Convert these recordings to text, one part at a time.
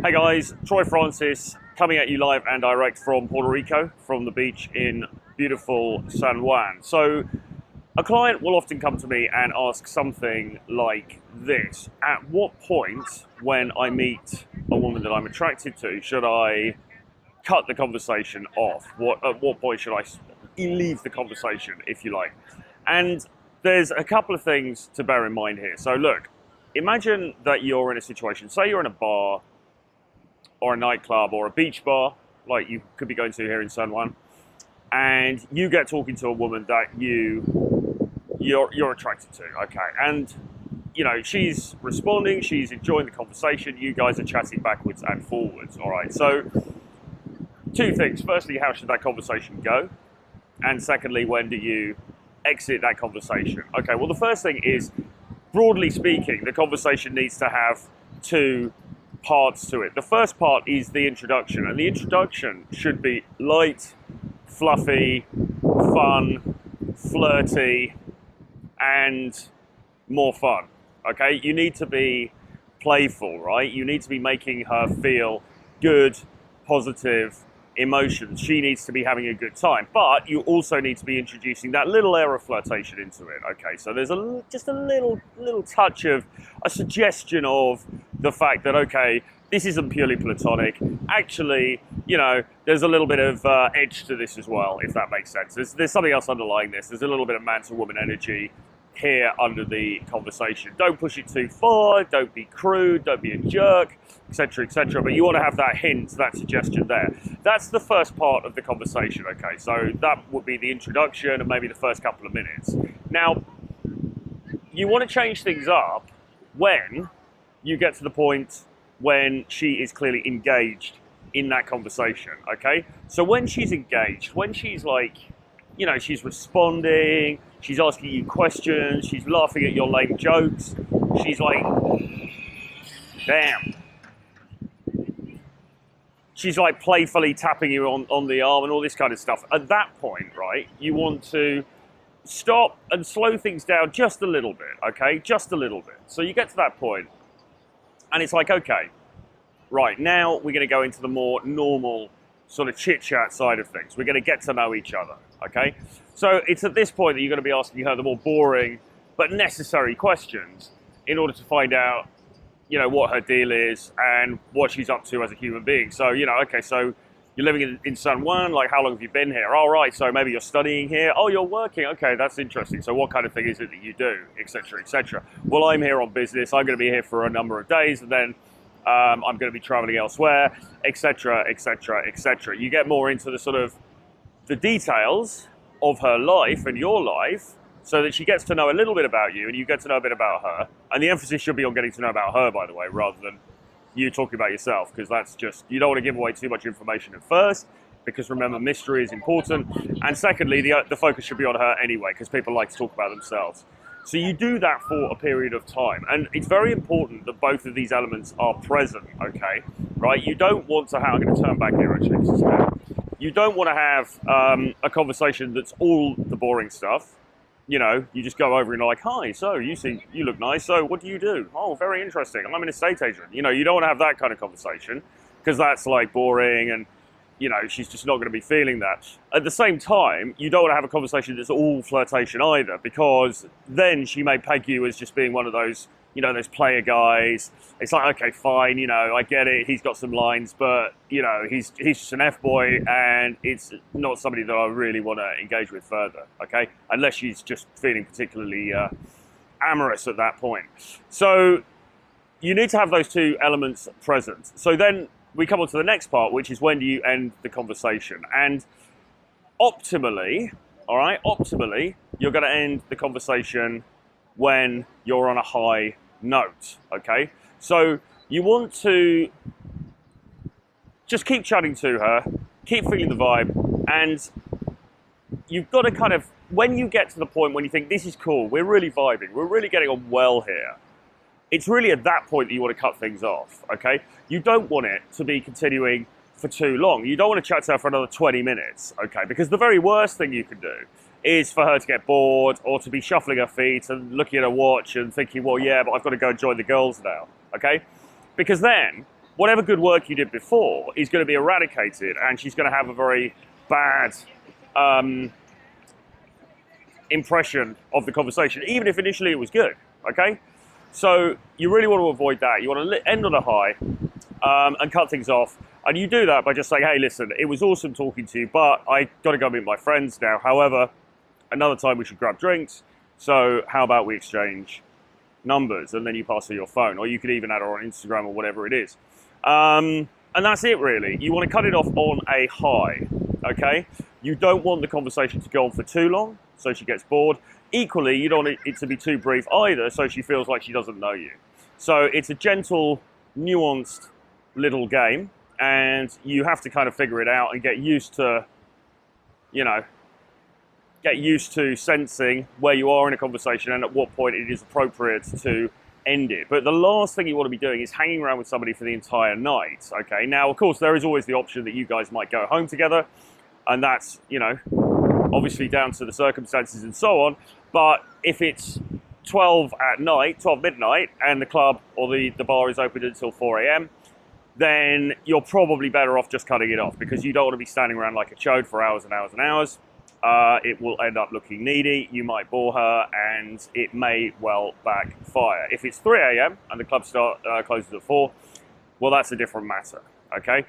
Hey guys, Troy Francis coming at you live and direct from Puerto Rico, from the beach in beautiful San Juan. So a client will often come to me and ask something like this: at what point when I meet a woman that I'm attracted to, should I cut the conversation off? At what point should I leave the conversation, if you like? And there's a couple of things to bear in mind here. So look, imagine that you're in a situation, say you're in a bar or a nightclub or a beach bar, like you could be going to here in San Juan, and you get talking to a woman that you're attracted to, okay? And you know, she's responding, she's enjoying the conversation, you guys are chatting backwards and forwards, all right? So two things. Firstly, how should that conversation go? And secondly, when do you exit that conversation? Okay, well, the first thing is, broadly speaking, the conversation needs to have two parts to it. The first part is the introduction, and the introduction should be light, fluffy, fun, flirty, and more fun, okay? You need to be playful, right? You need to be making her feel good, positive emotions. She needs to be having a good time, but you also need to be introducing that little air of flirtation into it, okay? So there's just a little touch of a suggestion of the fact that, okay, this isn't purely platonic. Actually, you know, there's a little bit of edge to this as well, if that makes sense. There's something else underlying this. There's a little bit of man to woman energy here under the conversation. Don't push it too far, don't be crude, don't be a jerk, etc., etc. But you want to have that hint, that suggestion there. That's the first part of the conversation, okay? So that would be the introduction and maybe the first couple of minutes. Now, you want to change things up when you get to the point when she is clearly engaged in that conversation, okay? So when she's engaged, when she's like, you know, she's responding, she's asking you questions, she's laughing at your lame jokes, she's like, damn. She's like playfully tapping you on the arm and all this kind of stuff. At that point, right, you want to stop and slow things down just a little bit, okay? Just a little bit. So you get to that point, and it's like, okay, right, now we're going to go into the more normal sort of chit-chat side of things. We're going to get to know each other, okay? So it's at this point that you're going to be asking her the more boring but necessary questions in order to find out, you know, what her deal is and what she's up to as a human being. So, you know, okay, so you're living in San Juan, like how long have you been here? All right, so maybe you're studying here. Oh, you're working, okay, that's interesting. So what kind of thing is it that you do, etc., etc.? Well, I'm here on business. I'm going to be here for a number of days, and then I'm going to be traveling elsewhere, etc., etc., etc. You get more into the sort of the details of her life and your life, so that she gets to know a little bit about you and you get to know a bit about her. And the emphasis should be on getting to know about her, by the way, rather than you talking about yourself, because that's just, you don't want to give away too much information at first, because remember, mystery is important. And secondly, the focus should be on her anyway, because people like to talk about themselves. So you do that for a period of time. And it's very important that both of these elements are present, okay? Right? You don't want to have, I'm going to turn back here actually. You don't want to have a conversation that's all the boring stuff. You know, you just go over and you're like, hi, so you look nice. So what do you do? Oh, very interesting. I'm an estate agent. You know, you don't want to have that kind of conversation because that's like boring and, you know, she's just not going to be feeling that. At the same time, you don't want to have a conversation that's all flirtation either, because then she may peg you as just being one of those, you know, those player guys. It's like, okay, fine, you know, I get it. He's got some lines, but, you know, he's just an F-boy and it's not somebody that I really want to engage with further, okay? Unless she's just feeling particularly amorous at that point. So you need to have those two elements present. So then we come on to the next part, which is when do you end the conversation? And optimally, all right, optimally, you're going to end the conversation when you're on a high note, okay? So you want to just keep chatting to her, keep feeling the vibe, and you've got to kind of, when you get to the point when you think, this is cool, we're really vibing, we're really getting on well here, it's really at that point that you want to cut things off, okay? You don't want it to be continuing for too long. You don't want to chat to her for another 20 minutes, okay? Because the very worst thing you can do is for her to get bored or to be shuffling her feet and looking at her watch and thinking, well, yeah, but I've got to go and join the girls now, okay? Because then whatever good work you did before is going to be eradicated, and she's going to have a very bad impression of the conversation, even if initially it was good, okay? So you really want to avoid that. You want to end on a high and cut things off. And you do that by just saying, hey, listen, it was awesome talking to you, but I got to go meet my friends now. However, another time we should grab drinks. So how about we exchange numbers? And then you pass her your phone, or you could even add her on Instagram or whatever it is. And that's it, really. You want to cut it off on a high, okay? You don't want the conversation to go on for too long, so she gets bored. Equally, you don't want it to be too brief either, so she feels like she doesn't know you. So it's a gentle, nuanced little game, and you have to kind of figure it out and get used to, sensing where you are in a conversation and at what point it is appropriate to end it. But the last thing you want to be doing is hanging around with somebody for the entire night, okay? Now, of course, there is always the option that you guys might go home together, and that's, obviously down to the circumstances and so on. But if it's 12 midnight, and the club or the bar is open until 4 a.m., then you're probably better off just cutting it off, because you don't want to be standing around like a chode for hours and hours and hours. It will end up looking needy, you might bore her, and it may well backfire. If it's 3 a.m. and the club closes at 4, well, that's a different matter, okay?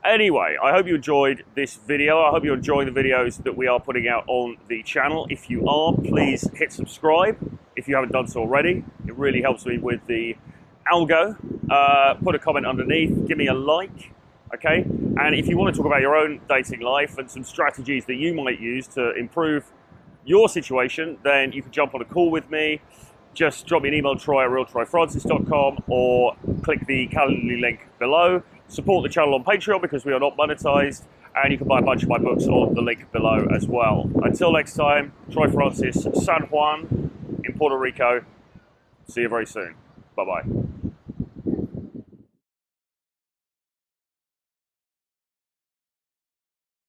Anyway, I hope you enjoyed this video. I hope you're enjoying the videos that we are putting out on the channel. If you are, please hit subscribe if you haven't done so already. It really helps me with the algo. Put a comment underneath, give me a like, okay? And if you want to talk about your own dating life and some strategies that you might use to improve your situation, then you can jump on a call with me. Just drop me an email, troy@realtroyfrancis.com, or click the Calendly link below. Support the channel on Patreon because we are not monetized, and you can buy a bunch of my books on the link below as well. Until next time, Troy Francis, San Juan in Puerto Rico. See you very soon. Bye-bye.